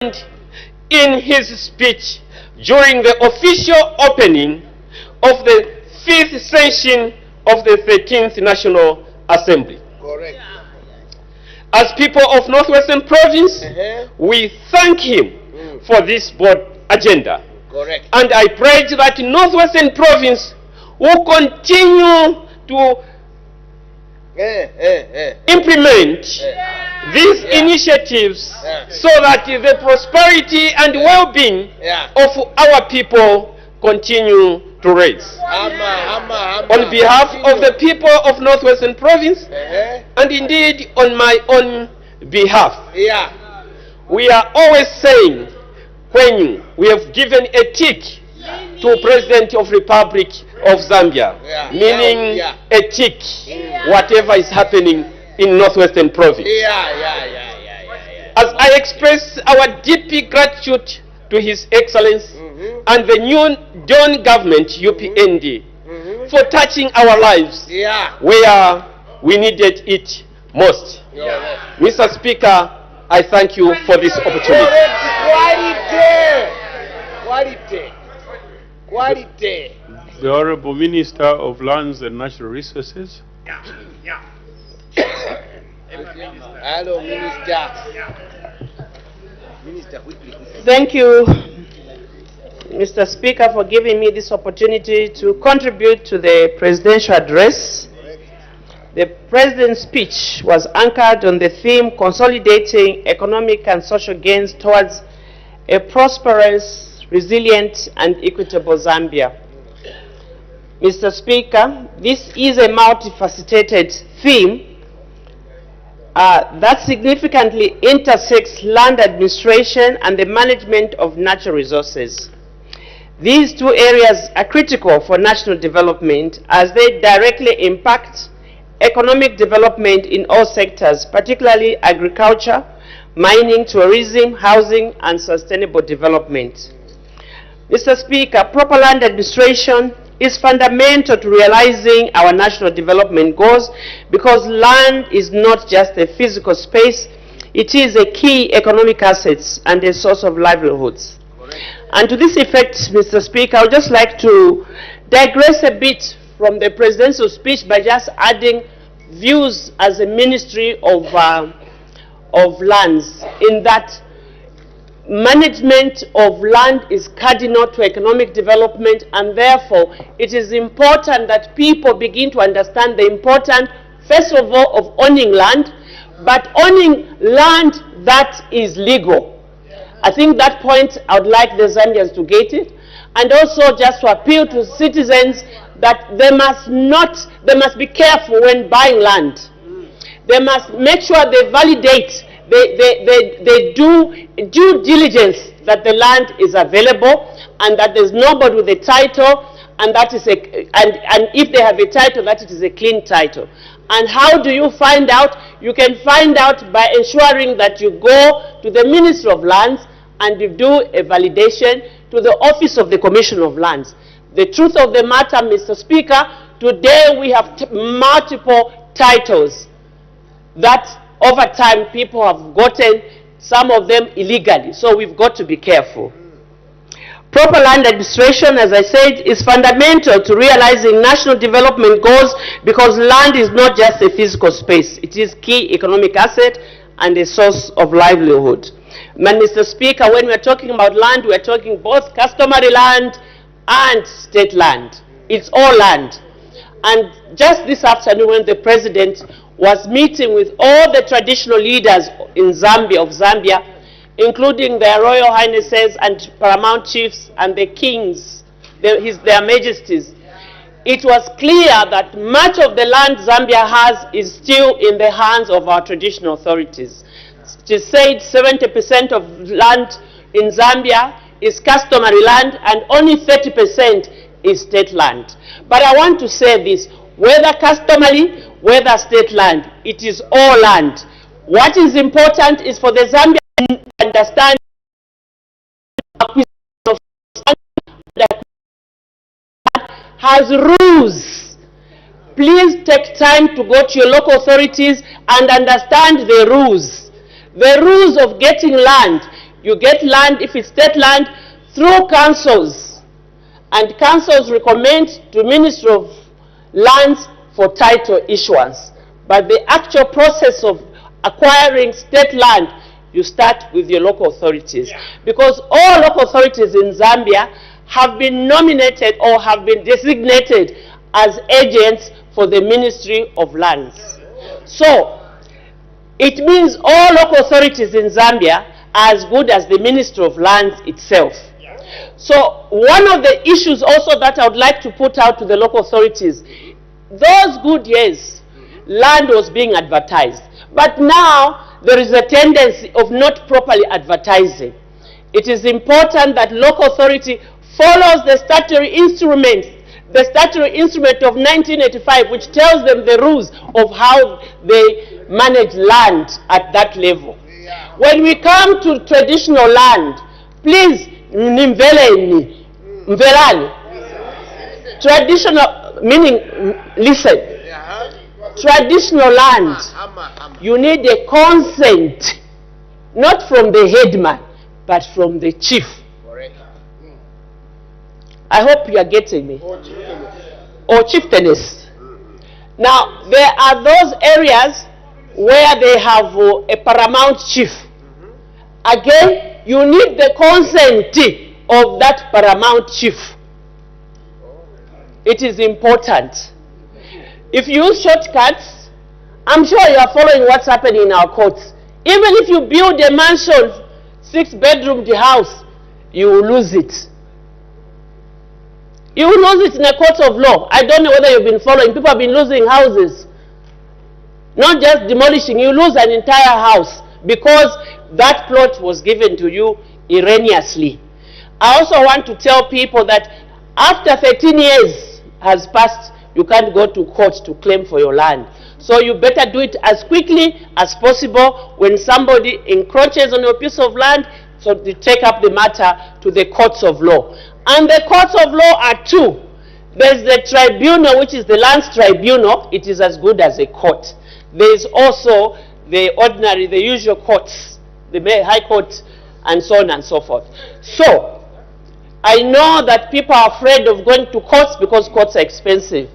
in his speech during the official opening of the 5th session of the 13th National Assembly. Correct. As people of Northwestern Province, we thank him for this board agenda. Correct. And I pledge that Northwestern Province will continue to implement these initiatives so that the prosperity and well-being of our people continue to rise. On behalf of the people of Northwestern Province, and indeed on my own behalf, we are always saying, when we have given a tick to President of Republic of Zambia, meaning a tick, whatever is happening in Northwestern Province. As I express our deep gratitude to His Excellency and the new Dawn government, UPND, for touching our lives where we needed it most. Mr. Speaker, I thank you for this opportunity. Quality. The Honorable Minister of Lands and Natural Resources. Hello, Minister. Minister, quickly. Thank you, Mr. Speaker, for giving me this opportunity to contribute to the presidential address. The President's speech was anchored on the theme consolidating economic and social gains towards a prosperous, resilient, and equitable Zambia. Mr. Speaker, this is a multifaceted theme that significantly intersects land administration and the management of natural resources. These two areas are critical for national development as they directly impact economic development in all sectors, particularly agriculture, mining, tourism, housing, and sustainable development. Mr. Speaker, proper land administration is fundamental to realizing our national development goals because land is not just a physical space, it is a key economic asset and a source of livelihoods. And to this effect, Mr. Speaker, I would just like to digress a bit from the presidential speech by just adding views as a Ministry of Lands, in that management of land is cardinal to economic development, and therefore it is important that people begin to understand the importance, first of all, of owning land, but owning land that is legal. I think that point I would like the Zambians to get it, and also just to appeal to citizens that they must be careful when buying land. They must make sure they validate, they do due diligence that the land is available and that there's nobody with a title, and that is and if they have a title, that it is a clean title. And how do you find out? You can find out by ensuring that you go to the Ministry of Lands and you do a validation to the Office of the Commissioner of Lands. The truth of the matter, Mr. Speaker, today we have multiple titles that over time people have gotten, some of them illegally. So we've got to be careful. Proper land administration, as I said, is fundamental to realizing national development goals because land is not just a physical space. It is key economic asset and a source of livelihood. And Mr. Speaker, when we're talking about land, we're talking both customary land and state land. It's all land. And just this afternoon when the President was meeting with all the traditional leaders in Zambia, including their Royal Highnesses and Paramount Chiefs and the kings, their majesties, it was clear that much of the land Zambia has is still in the hands of our traditional authorities. It is said 70% of land in Zambia is customary land and only 30% is state land. But I want to say this, whether customary, whether state land, it is all land. What is important is for the Zambians to understand has rules. Please take time to go to your local authorities and understand the rules. The rules of getting land. You get land, if it's state land, through councils. And councils recommend to Ministry of Lands for title issuance. But the actual process of acquiring state land, you start with your local authorities. Because all local authorities in Zambia have been nominated or have been designated as agents for the Ministry of Lands. So, it means all local authorities in Zambia are as good as the Ministry of Lands itself. So, one of the issues also that I would like to put out to the local authorities, those good years, land was being advertised. But now, there is a tendency of not properly advertising. It is important that local authority follows the statutory instrument of 1985, which tells them the rules of how they manage land at that level. When we come to traditional land, please, nimveleni, mvelani. Traditional, meaning, listen, traditional land, you need a consent, not from the headman, but from the chief. I hope you are getting me. Or chieftainess. Now, there are those areas where they have a paramount chief. Again, you need the consent of that paramount chief. It is important. If you use shortcuts, I'm sure you are following what's happening in our courts. Even if you build a mansion, 6-bedroom house, you will lose it. You will lose it in a court of law. I don't know whether you've been following. People have been losing houses. Not just demolishing. You lose an entire house because that plot was given to you erroneously. I also want to tell people that after 13 years has passed, you can't go to court to claim for your land. So you better do it as quickly as possible. When somebody encroaches on your piece of land, so you take up the matter to the courts of law. And the courts of law are two. There's the tribunal, which is the lands tribunal. It is as good as a court. There's also the ordinary, the usual courts, the high court, and so on and so forth. So, I know that people are afraid of going to courts because courts are expensive.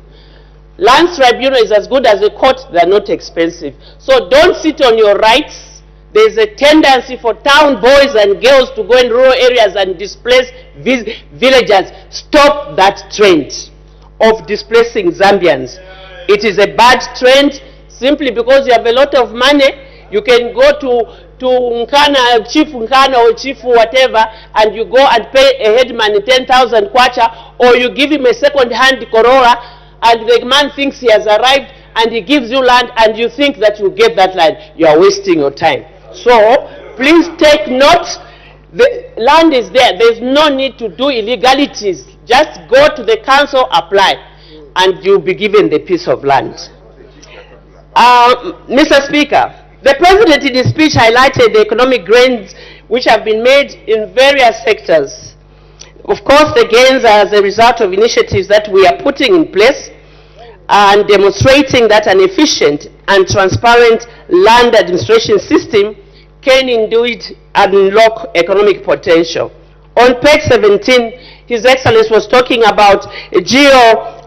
Lands tribunal is as good as a court, they're not expensive. So don't sit on your rights. There's a tendency for town boys and girls to go in rural areas and displace villagers. Stop that trend of displacing Zambians. It is a bad trend. Simply because you have a lot of money, you can go to Nkana, Chief Nkana or Chief whatever, and you go and pay a headman 10,000 kwacha, or you give him a second-hand Corolla, and the man thinks he has arrived, and he gives you land, and you think that you get that land. You are wasting your time. So, please take note. The land is there. There's no need to do illegalities. Just go to the council, apply, and you'll be given the piece of land. Mr. Speaker, the President in his speech highlighted the economic gains which have been made in various sectors. Of course, the gains are as a result of initiatives that we are putting in place and demonstrating that an efficient and transparent land administration system can indeed unlock economic potential. On page 17, His Excellency was talking about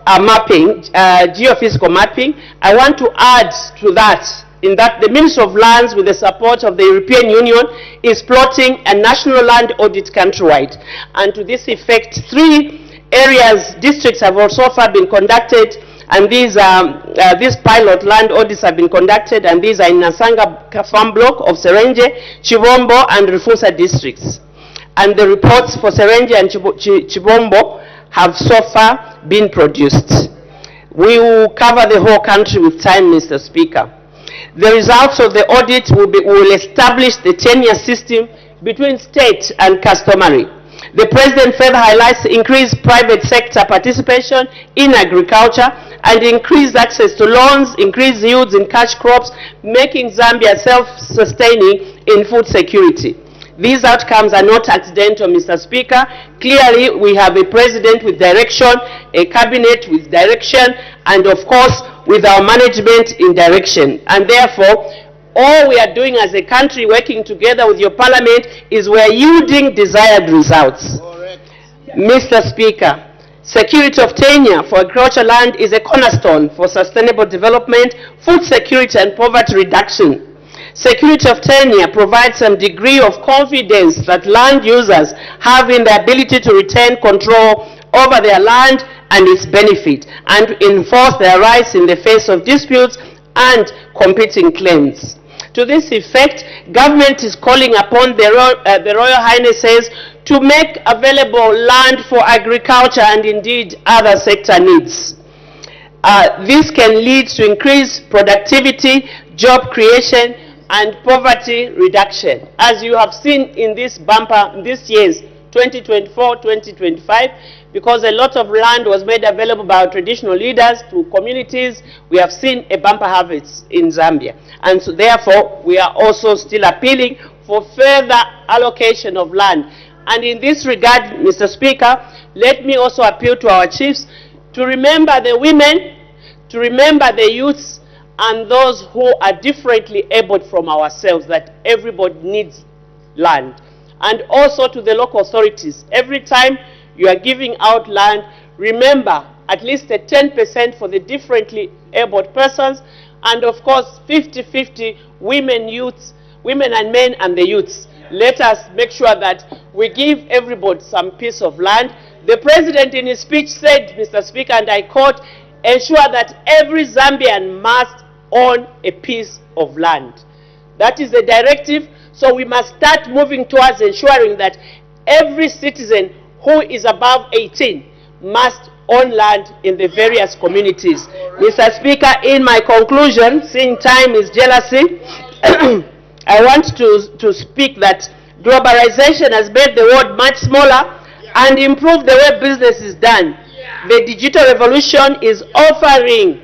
geophysical mapping. I want to add to that, in that the Ministry of Lands, with the support of the European Union, is plotting a national land audit countrywide. And to this effect, 3 districts have also far been conducted, and these pilot land audits have been conducted, and these are in Nasanga farm block of Serenje, Chibombo, and Rufusa districts. And the reports for Serenje and Chibombo have so far been produced. We will cover the whole country with time, Mr. Speaker. The results of the audit will establish the tenure system between state and customary. The President further highlights increased private sector participation in agriculture and increased access to loans, increased yields in cash crops, making Zambia self-sustaining in food security. These outcomes are not accidental, Mr. Speaker. Clearly, we have a president with direction, a cabinet with direction, and of course, with our management in direction. And therefore, all we are doing as a country, working together with your parliament, is we are yielding desired results. Mr. Speaker, security of tenure for agricultural land is a cornerstone for sustainable development, food security and poverty reduction. Security of tenure provides some degree of confidence that land users have in the ability to retain control over their land and its benefit, and to enforce their rights in the face of disputes and competing claims. To this effect, government is calling upon the Royal Highnesses to make available land for agriculture and indeed other sector needs. This can lead to increased productivity, job creation, and poverty reduction. As you have seen in this bumper, this year's 2024-2025, because a lot of land was made available by our traditional leaders to communities, we have seen a bumper harvest in Zambia. And so therefore, we are also still appealing for further allocation of land. And in this regard, Mr. Speaker, let me also appeal to our chiefs to remember the women, to remember the youths, and those who are differently abled from ourselves, that everybody needs land. And also to the local authorities, every time you are giving out land, remember at least a 10% for the differently abled persons, and of course 50-50 women, youths, women and men and the youths. Let us make sure that we give everybody some piece of land. The President in his speech said, Mr. Speaker, and I quote, ensure that every Zambian must own a piece of land. That is the directive, so we must start moving towards ensuring that every citizen who is above 18 must own land in the various communities. Mr. Speaker, in my conclusion, seeing time is jealousy, I want to speak that globalization has made the world much smaller and improved the way business is done. The digital revolution is offering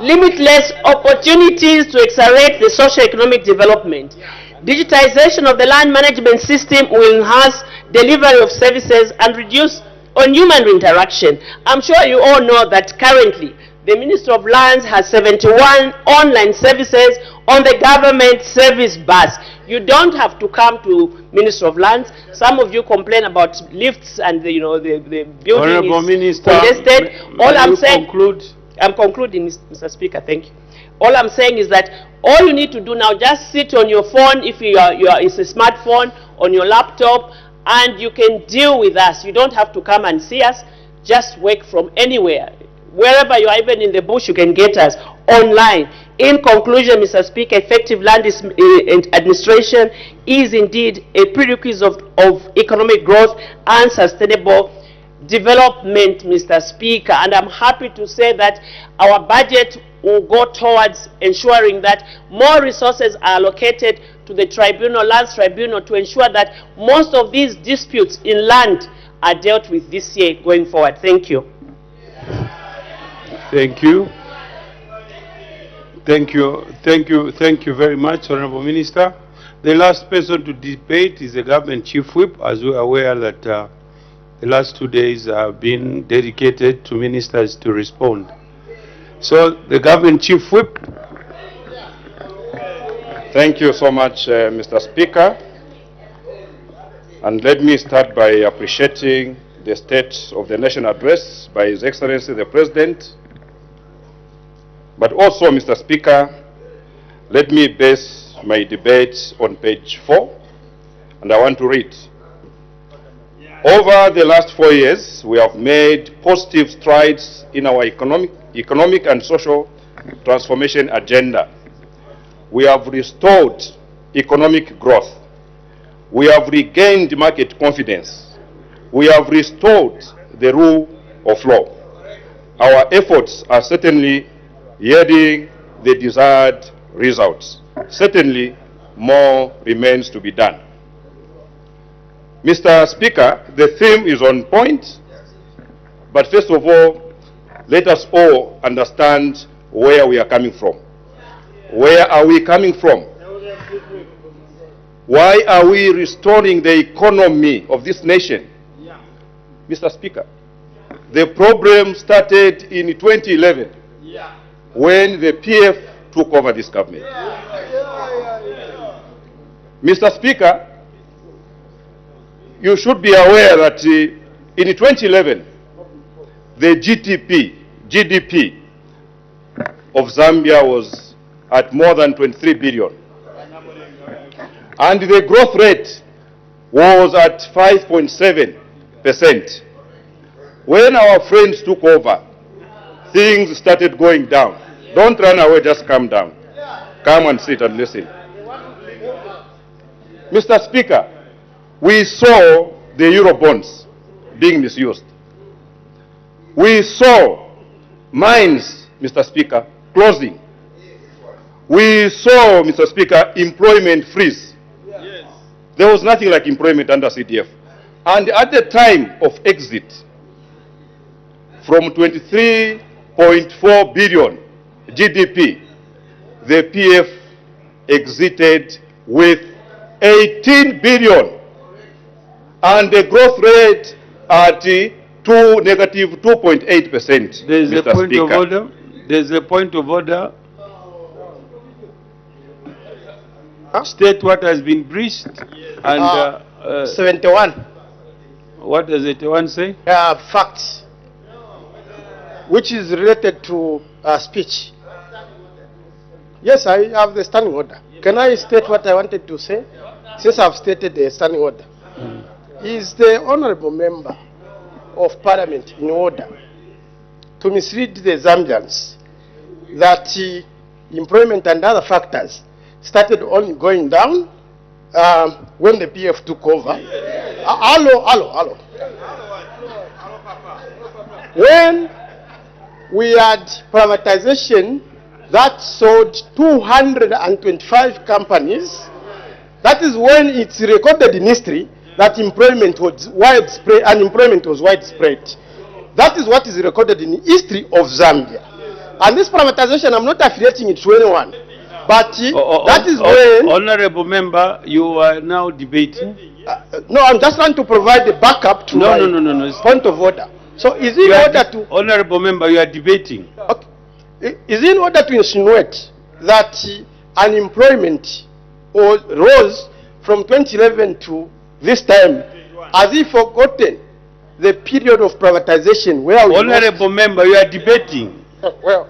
limitless opportunities to accelerate the socio-economic development. Digitization of the land management system will enhance delivery of services and reduce human interaction. I'm sure you all know that currently the Ministry of Lands has 71 online services on the government service bus. You don't have to come to Ministry of Lands. Some of you complain about lifts and the building Honorable is Minister, congested. All I'm saying, conclude? I'm concluding, Mr. Speaker. Thank you. All I'm saying is that all you need to do now, just sit on your phone, if it's a smartphone, on your laptop, and you can deal with us. You don't have to come and see us. Just work from anywhere. Wherever you are, even in the bush, you can get us online. In conclusion, Mr. Speaker, effective land administration is indeed a prerequisite of economic growth and sustainable development, Mr. Speaker. And I'm happy to say that our budget will go towards ensuring that more resources are allocated to the lands tribunal to ensure that most of these disputes in land are dealt with this year going forward. Thank you. Thank you. Thank you. Thank you. Thank you very much, Honorable Minister. The last person to debate is the Government Chief Whip, as we are aware that the last 2 days have been dedicated to ministers to respond. So, the Government Chief Whip. Thank you so much, Mr. Speaker. And let me start by appreciating the State of the Nation address by His Excellency the President. But also, Mr. Speaker, let me base my debate on page 4, and I want to read. Over the last 4 years, we have made positive strides in our economic and social transformation agenda. We have restored economic growth. We have regained market confidence. We have restored the rule of law. Our efforts are certainly yielding the desired results. Certainly, more remains to be done. Mr. Speaker, the theme is on point, but first of all, let us all understand where we are coming from. Where are we coming from? Why are we restoring the economy of this nation? Mr. Speaker, The problem started in 2011 when the PF took over this government. Mr. Speaker, you should be aware that in 2011, the GDP of Zambia was at more than 23 billion. And the growth rate was at 5.7%. When our friends took over, things started going down. Don't run away, just calm down. Come and sit and listen. Mr. Speaker, we saw the Eurobonds being misused. We saw mines, Mr. Speaker, closing. We saw, Mr. Speaker, employment freeze. There was nothing like employment under CDF. And at the time of exit, from 23.4 billion GDP, the PF exited with 18 billion. And the growth rate at negative 2.8%. There is a point of order. There is a point of order. State what has been breached and 71. What does 81 say? Facts, which is related to speech. Yes, I have the standing order. Can I state what I wanted to say? Since I've stated the standing order. Is the honorable member of Parliament in order to mislead the Zambians that employment and other factors started only going down when the PF took over? Hello. When we had privatization that sold 225 companies, that is when it's recorded in history that employment was widespread, unemployment was widespread. That is what is recorded in the history of Zambia. And this privatization, I'm not affiliating it to anyone, but that is when... Honorable member, you are now debating. No, I'm just trying to provide the backup to my point of order. So is it in order to... Honorable member, you are debating. Okay. Is it in order to insinuate that unemployment rose from 2011 to this time? Has he forgotten the period of privatization where we... Honorable member, you are debating. Well,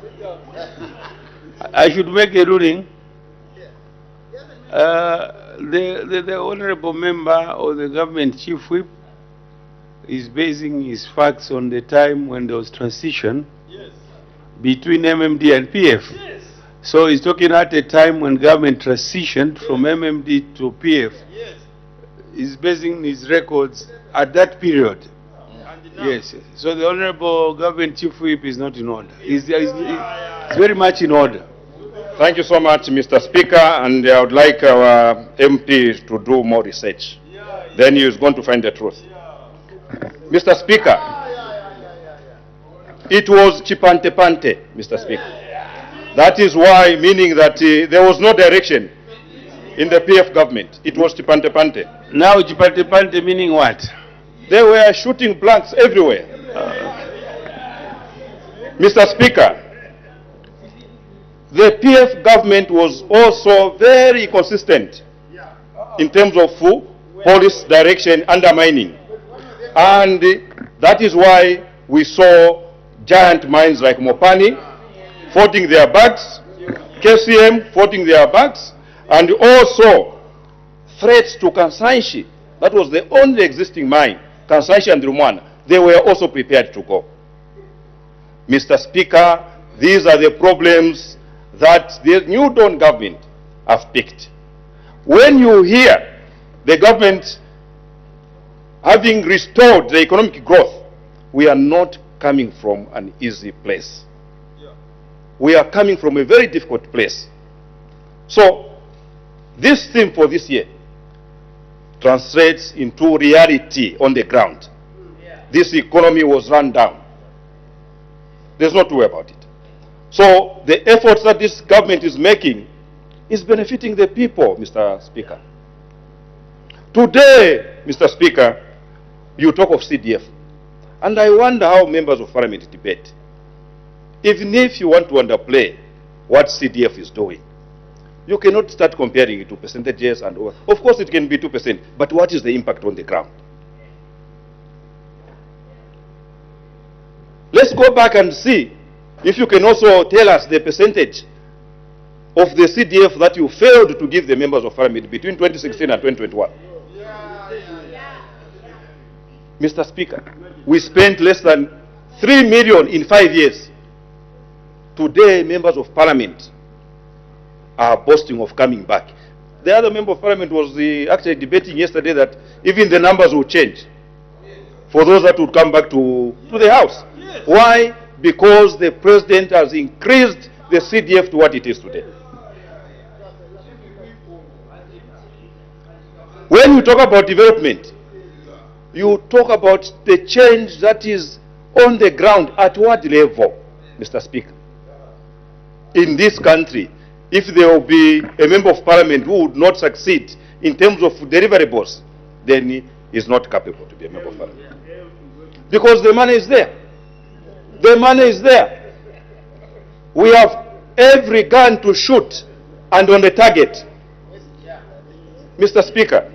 I should make a ruling. The honorable member or the government chief whip is basing his facts on the time when there was transition between MMD and PF. So he's talking at a time when government transitioned from MMD to PF. He's basing his records at that period. Yes. So the honorable government chief whip is not in order. He's very much in order. Thank you so much, Mr. Speaker, and I would like our MP to do more research. Then he is going to find the truth. Mr. Speaker, it was chipante-pante, Mr. Speaker. That is why, meaning that there was no direction in the PF government. It was chipante-pante. Now chipante-pante meaning what? They were shooting blanks everywhere. Mr. Speaker, the PF government was also very consistent in terms of policy direction undermining. And that is why we saw giant mines like Mopani folding their bags, KCM folding their bags, and also threats to Kansanshi. That was the only existing mine, Kansanshi and Rumwana. They were also prepared to go. Mr. Speaker, these are the problems that the New Dawn government have picked. When you hear the government having restored the economic growth, we are not coming from an easy place. We are coming from a very difficult place. So, this theme for this year translates into reality on the ground. This economy was run down. There's no two way about it. So, the efforts that this government is making is benefiting the people, Mr. Speaker. Today, Mr. Speaker, you talk of CDF. And I wonder how members of Parliament debate. Even if you want to underplay what CDF is doing, you cannot start comparing it to percentages and all. Of course it can be 2%, but what is the impact on the ground? Let's go back and see if you can also tell us the percentage of the CDF that you failed to give the members of Parliament between 2016 and 2021. Mr. Speaker, we spent less than 3 million in 5 years. Today, members of Parliament are boasting of coming back. The other member of Parliament was actually debating yesterday that even the numbers will change for those that would come back to the House. Why? Because the President has increased the CDF to what it is today. When you talk about development, you talk about the change that is on the ground. At what level, Mr. Speaker? In this country, if there will be a member of Parliament who would not succeed in terms of deliverables, then he is not capable to be a member of Parliament. Because the money is there. The money is there. We have every gun to shoot and on the target. Mr. Speaker,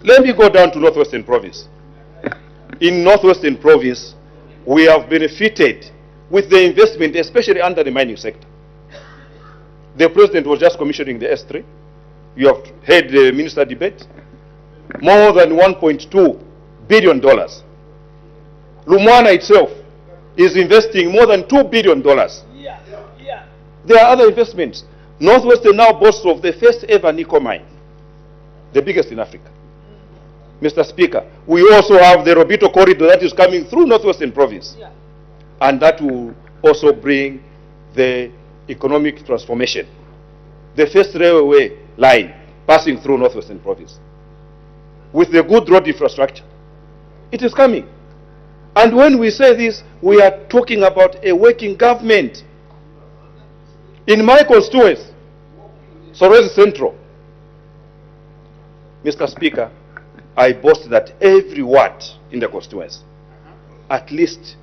let me go down to Northwestern Province. In Northwestern Province, we have benefited with the investment, especially under the mining sector. The President was just commissioning the S3. You have heard the minister debate. More than $1.2 billion. Lumwana itself is investing more than $2 billion. There are other investments. Northwestern now boasts of the first ever nickel mine, the biggest in Africa. Mr. Speaker, we also have the Robito corridor that is coming through Northwestern Province. And that will also bring the economic transformation. The first railway line passing through Northwestern Province. With the good road infrastructure. It is coming. And when we say this, we are talking about a working government. In my constituency, Sorwezi Central, Mr. Speaker, I boast that every ward in the constituency, at least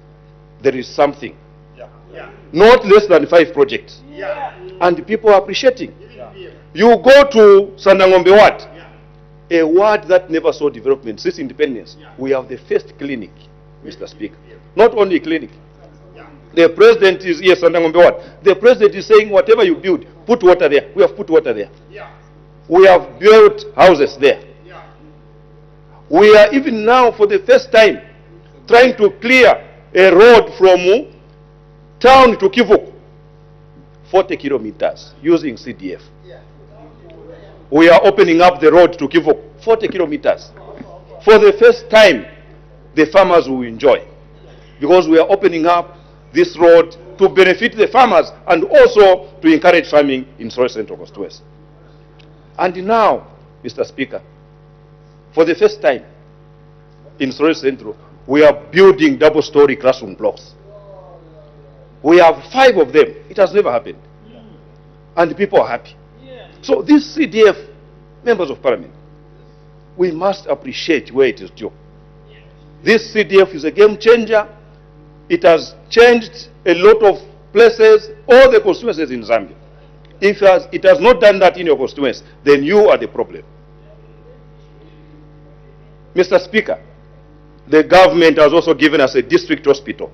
there is something. Not less than 5 projects. And people are appreciating. You go to Sandangombe ward, a ward that never saw development since independence. We have the first clinic, Mr. Speaker. Not only clinic. The President is here, Sandangombe ward. The President is saying whatever you build, put water there. We have put water there. We have built houses there. We are even now, for the first time, trying to clear a road from town to Kivu, 40 kilometers, using CDF. We are opening up the road to Kivu, 40 kilometers. For the first time, the farmers will enjoy. Because we are opening up this road to benefit the farmers and also to encourage farming in Sorwezi Central constituency. And now, Mr. Speaker, for the first time in Sorwezi Central, we are building double-story classroom blocks. We have 5 of them. It has never happened. And people are happy. So this CDF, members of Parliament, we must appreciate where it is due. This CDF is a game changer. It has changed a lot of places, all the constituencies in Zambia. If it has not done that in your constituency, then you are the problem. Mr. Speaker, the government has also given us a district hospital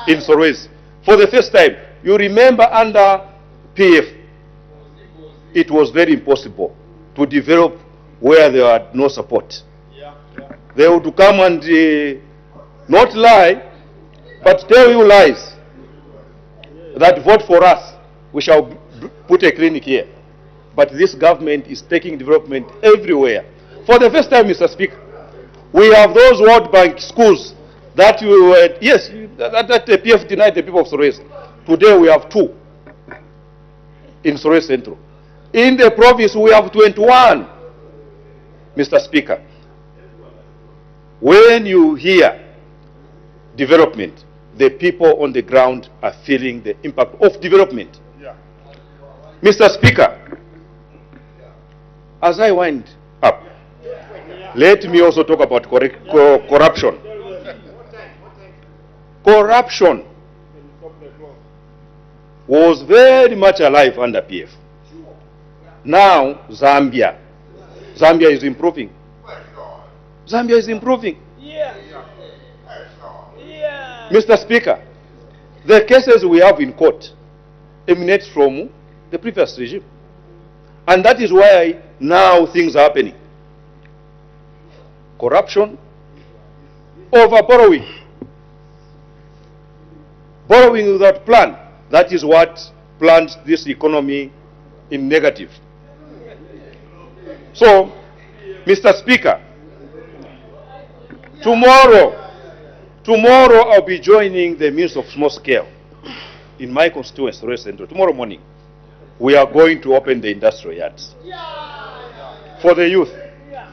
in Sorwezi. For the first time, you remember under PF, it was very impossible to develop where there had no support. They would come and not lie, but tell you lies. That vote for us, we shall put a clinic here. But this government is taking development everywhere. For the first time, Mr. Speaker, we have those World Bank schools that that the PF denied the people of Sorwezi. Today we have 2 in Sorwezi Central. In the province we have 21. Mr. Speaker, when you hear development, the people on the ground are feeling the impact of development. Mr. Speaker, as I wind up, let me also talk about corruption. corruption was very much alive under PF. Now, Zambia is improving. Zambia is improving. Mr. Speaker, the cases we have in court emanate from the previous regime. And that is why now things are happening. Corruption, over borrowing. Borrowing without plan. That is what plunged this economy in negative. So, Mr. Speaker, tomorrow I'll be joining the Minister of Small Scale in my constituency, Rwest Central. Tomorrow morning, we are going to open the industrial yards for the youth.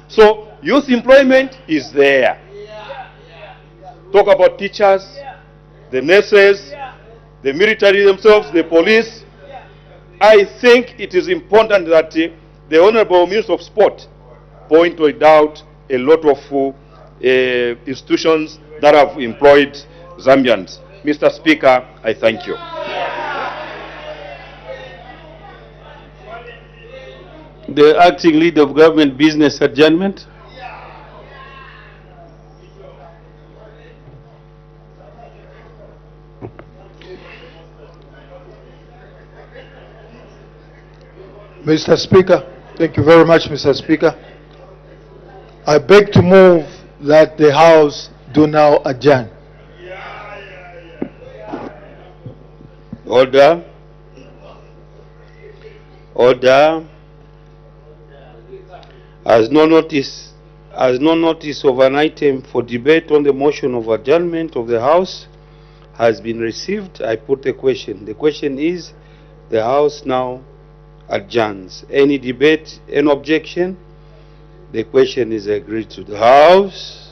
So, youth employment is there. Talk about teachers, the nurses, the military themselves, the police. I think it is important that the Honorable Minister of Sport pointed out a lot of institutions that have employed Zambians. Mr. Speaker, I thank you. The acting leader of government business adjournment. Mr. Speaker, thank you very much, Mr. Speaker. I beg to move that the House do now adjourn. Order. Order. As no notice of an item for debate on the motion of adjournment of the House has been received, I put the question. The question is, the House now adjourns. Any debate, any objection? The question is agreed to. The House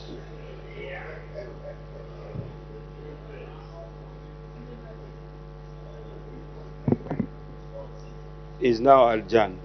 is now adjourned.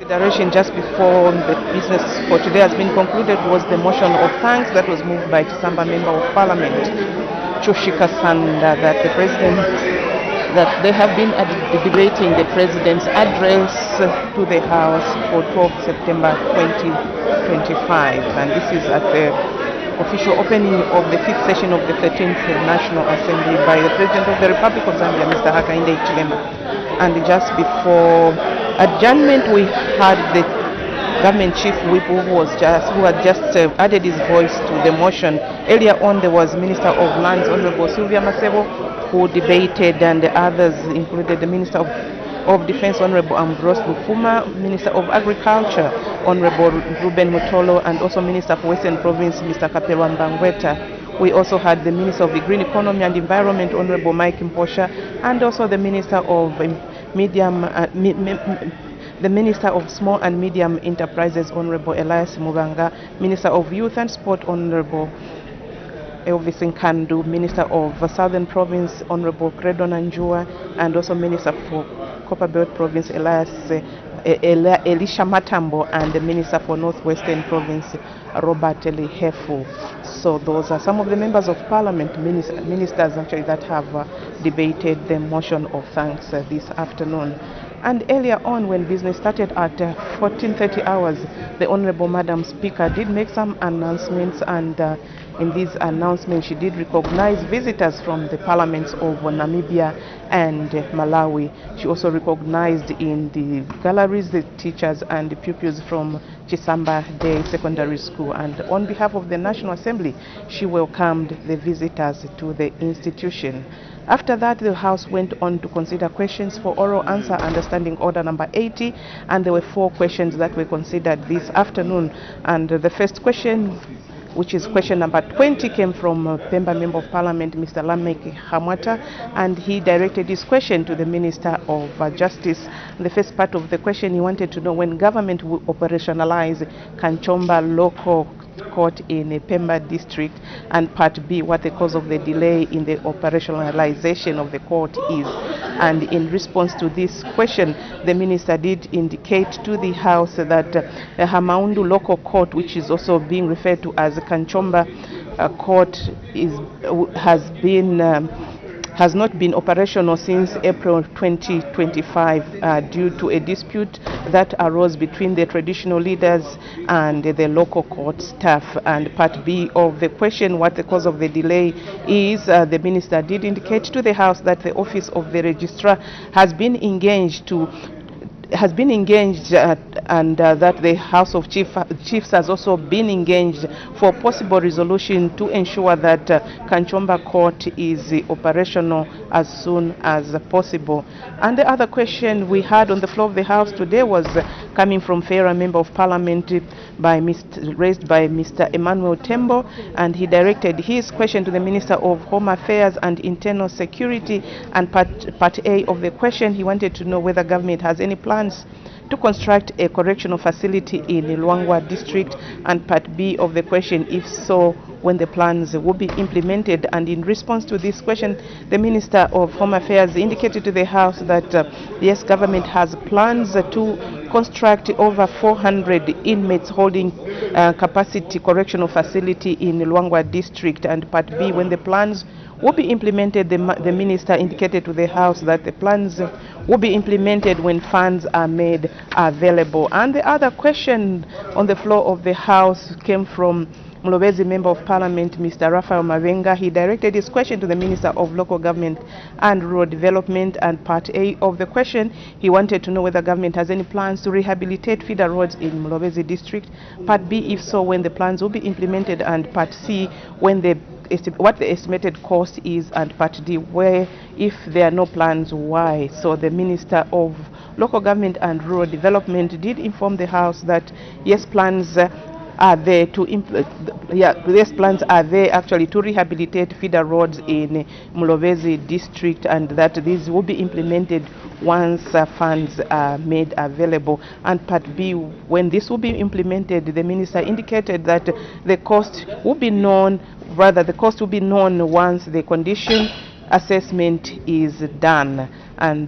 Consideration just before the business for today has been concluded was the motion of thanks that was moved by Chisamba Member of Parliament, Chushika Sanda, that the President, that they have been debating the President's address to the House for 12 September 2025. And this is at the official opening of the 5th session of the 13th National Assembly by the President of the Republic of Zambia, Mr. Hakainde Hichilema. And just before adjournment, we had the government chief whip who had just added his voice to the motion. Earlier on, there was Minister of Lands, Honorable Sylvia Masebo, who debated, and the others included the Minister of Defense, Honorable Ambrose Lufuma, Minister of Agriculture, Honorable Ruben Mutolo, and also Minister for Western Province, Mr. Kapelwa Mbangweta. We also had the Minister of the Green Economy and Environment, Honorable Mike Mposha, and also the Minister of the Minister of Small and Medium Enterprises, Honorable Elias Muganga, Minister of Youth and Sport, Honorable Elvis Nkandu, Minister of Southern Province, Honorable Credo Nanjua, and also Minister for Copperbelt Province, Elisha Matambo, and the Minister for Northwestern Province, Robert Elihefu. So those are some of the members of Parliament, ministers actually, that have debated the motion of thanks this afternoon. And earlier on, when business started at 14:30 hours, the Honorable Madam Speaker did make some announcements, and in these announcements she did recognize visitors from the parliaments of Namibia and Malawi. She also recognized in the galleries the teachers and the pupils from Chisamba Day Secondary School, and on behalf of the National Assembly, she welcomed the visitors to the institution. After that, the House went on to consider questions for oral answer under Standing Order number 80, and there were 4 questions that were considered this afternoon. And the first question which is question number 20, came from Pemba Member of Parliament, Mr. Lamek Hamwata, and he directed his question to the Minister of Justice. The first part of the question, he wanted to know when government will operationalize Kanchomba local court in Pemba district, and part B, what the cause of the delay in the operationalization of the court is. And in response to this question, the minister did indicate to the House that Hamaundu local court, which is also being referred to as Kanchomba court, has not been operational since April 2025 due to a dispute that arose between the traditional leaders and the local court staff. And part B of the question, what the cause of the delay is, the minister did indicate to the House that the office of the registrar has been engaged and that the House of Chiefs has also been engaged for possible resolution to ensure that Kanchomba Court is operational as soon as possible. And the other question we had on the floor of the House today was coming from Fera Member of Parliament raised by Mr. Emmanuel Tembo, and he directed his question to the Minister of Home Affairs and Internal Security. And part A of the question, he wanted to know whether government has any plans to construct a correctional facility in Luangwa district, and part B of the question, if so, when the plans will be implemented. And in response to this question, the Minister of Home Affairs indicated to the House that yes, government has plans to construct over 400 inmates holding capacity correctional facility in Luangwa district. And part B, when the plans will be implemented, the minister indicated to the House that the plans will be implemented when funds are made available. And the other question on the floor of the House came from Mlobezi Member of Parliament, Mr. Raphael Mavenga. He directed his question to the Minister of Local Government and Rural Development. And part A of the question, he wanted to know whether government has any plans to rehabilitate feeder roads in Mlobezi district. Part B, if so, when the plans will be implemented. And part C, when what the estimated cost is. And part D, where, if there are no plans, why. So the Minister of Local Government and Rural Development did inform the House that yes, plans are there to actually to rehabilitate feeder roads in Mlobezi district, and that these will be implemented once funds are made available. And part B, when this will be implemented, the minister indicated that the cost will be known once the condition assessment is done. And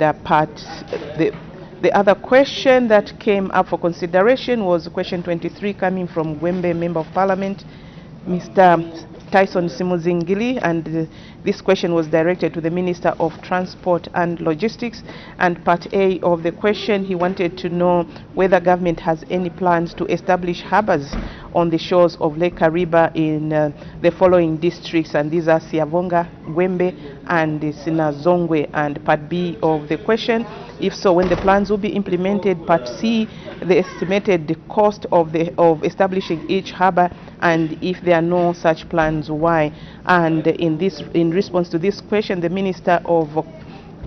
the other question that came up for consideration was question 23, coming from Gwembe Member of Parliament, Mr. Tyson Simuzingili, and this question was directed to the Minister of Transport and Logistics. And part A of the question, he wanted to know whether government has any plans to establish harbors on the shores of Lake Kariba in the following districts, and these are Siavonga, Gwembe, and Sinazongwe. And part B of the question, if so, when the plans will be implemented. Part C, the estimated cost of establishing each harbor, and if there are no such plans, why. And in response to this question, the Minister of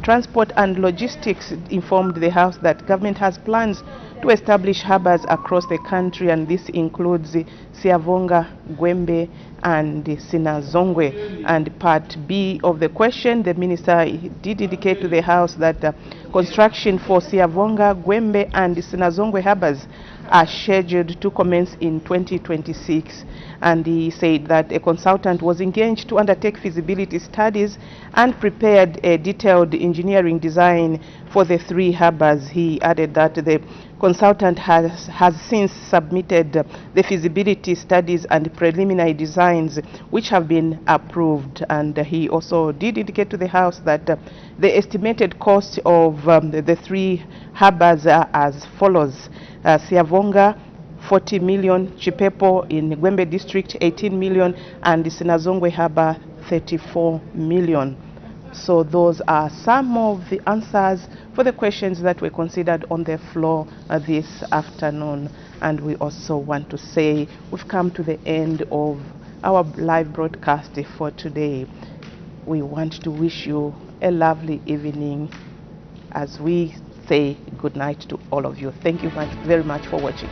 Transport and Logistics informed the House that government has plans to establish harbors across the country, and this includes Siavonga, Gwembe, and Sinazongwe. And part B of the question, the minister did indicate to the House that construction for Siavonga, Gwembe, and Sinazongwe harbors are scheduled to commence in 2026. And he said that a consultant was engaged to undertake feasibility studies and prepared a detailed engineering design for the 3 harbors. He added that the consultant has since submitted the feasibility studies and preliminary designs, which have been approved. And he also did indicate to the House that the estimated cost of the 3 harbors are as follows: Siavonga, 40 million, Chipepo in Gwembe district, 18 million, and the Sinazongwe harbor, 34 million. So those are some of the answers for the questions that were considered on the floor this afternoon. And we also want to say we've come to the end of our live broadcast for today. We want to wish you a lovely evening as we say good night to all of you. Thank you very much for watching.